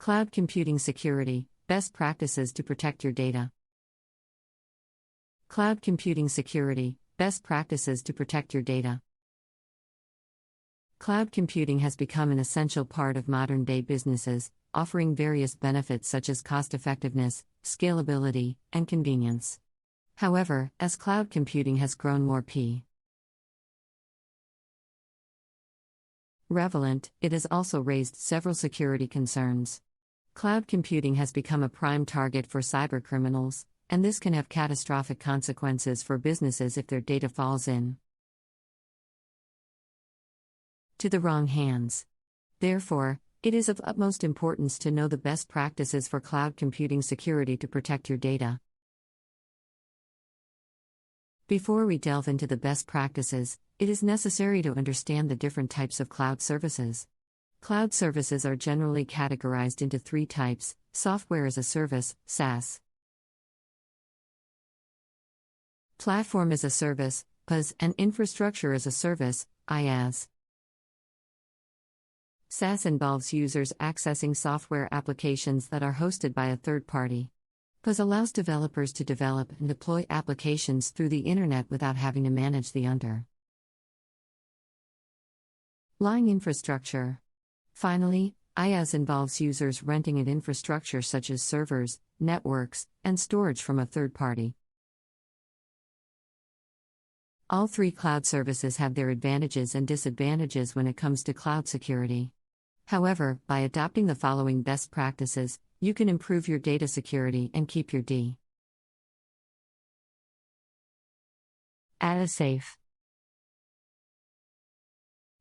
Cloud computing security, best practices to protect your data. Cloud computing security, best practices to protect your data. Cloud computing has become an essential part of modern-day businesses, offering various benefits such as cost-effectiveness, scalability, and convenience. However, as cloud computing has grown more prevalent, it has also raised several security concerns. Cloud computing has become a prime target for cybercriminals, and this can have catastrophic consequences for businesses if their data falls into the wrong hands. Therefore, it is of utmost importance to know the best practices for cloud computing security to protect your data. Before we delve into the best practices, it is necessary to understand the different types of cloud services. Cloud services are generally categorized into three types: software as a service, SaaS; platform as a service, PaaS; and infrastructure as a service, IaaS. SaaS involves users accessing software applications that are hosted by a third party. PaaS allows developers to develop and deploy applications through the internet without having to manage the underlying infrastructure. Finally, IaaS involves users renting an infrastructure such as servers, networks, and storage from a third party. All three cloud services have their advantages and disadvantages when it comes to cloud security. However, by adopting the following best practices, you can improve your data security and keep your data safe.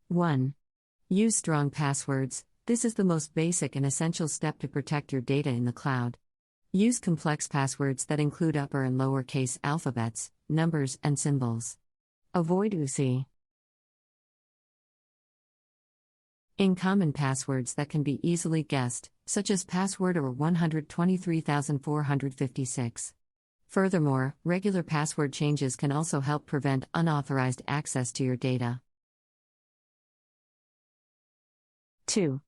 1. Use strong passwords. This is the most basic and essential step to protect your data in the cloud. Use complex passwords that include upper and lowercase alphabets, numbers, and symbols. Avoid uncommon passwords that can be easily guessed, such as password or 123,456. Furthermore, regular password changes can also help prevent unauthorized access to your data. 2.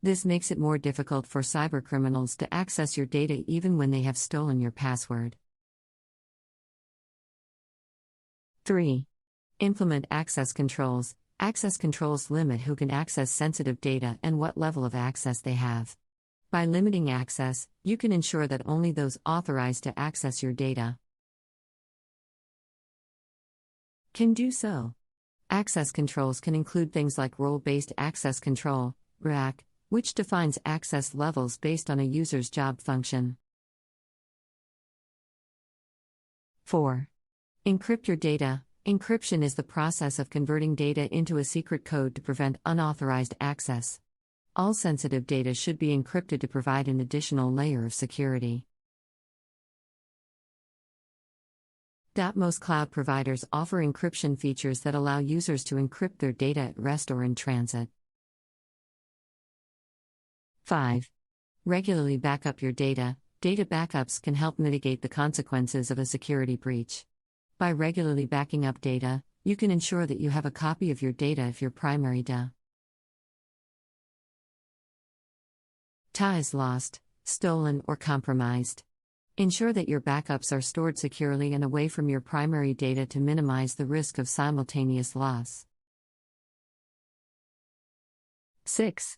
This makes it more difficult for cybercriminals to access your data even when they have stolen your password. 3. Implement access controls. Access controls limit who can access sensitive data and what level of access they have. By limiting access, you can ensure that only those authorized to access your data can do so. Access controls can include things like role-based access control, RAC, which defines access levels based on a user's job function. 4. Encrypt your data. Encryption is the process of converting data into a secret code to prevent unauthorized access. All sensitive data should be encrypted to provide an additional layer of security. Most cloud providers offer encryption features that allow users to encrypt their data at rest or in transit. 5. Regularly back up your data. Data backups can help mitigate the consequences of a security breach. By regularly backing up data, you can ensure that you have a copy of your data if your primary data is lost, stolen, or compromised. Ensure that your backups are stored securely and away from your primary data to minimize the risk of simultaneous loss. 6.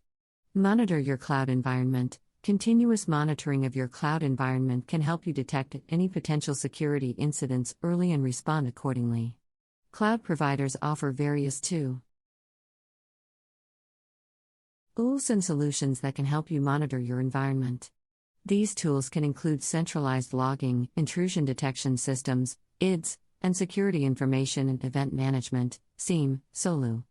Monitor your cloud environment. Continuous monitoring of your cloud environment can help you detect any potential security incidents early and respond accordingly. Cloud providers offer various tools and solutions that can help you monitor your environment. These tools can include centralized logging, intrusion detection systems, IDS, and security information and event management, SIEM, SOLU.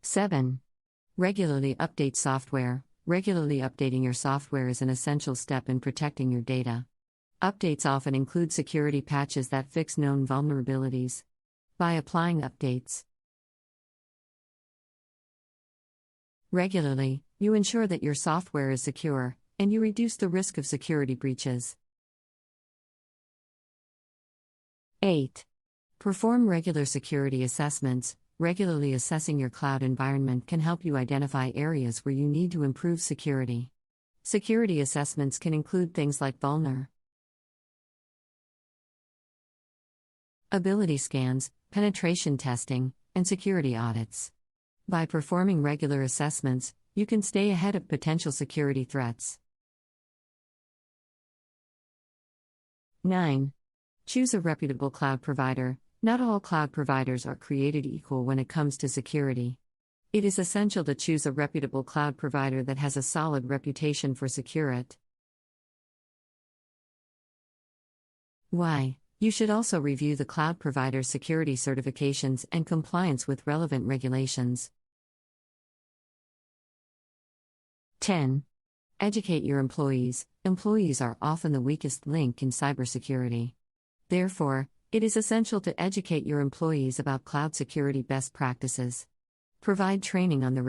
7. Regularly update software. Regularly updating your software is an essential step in protecting your data. Updates often include security patches that fix known vulnerabilities. By applying updates regularly, you ensure that your software is secure, and you reduce the risk of security breaches. 8. Perform regular security assessments. Regularly assessing your cloud environment can help you identify areas where you need to improve security. Security assessments can include things like vulnerability scans, penetration testing, and security audits. By performing regular assessments, you can stay ahead of potential security threats. 9. Choose a reputable cloud provider. Not all cloud providers are created equal when it comes to security. It is essential to choose a reputable cloud provider that has a solid reputation for security. Why? You should also review the cloud provider's security certifications and compliance with relevant regulations. 10. Educate your employees. Employees are often the weakest link in cybersecurity. Therefore, it is essential to educate your employees about cloud security best practices. Provide training on the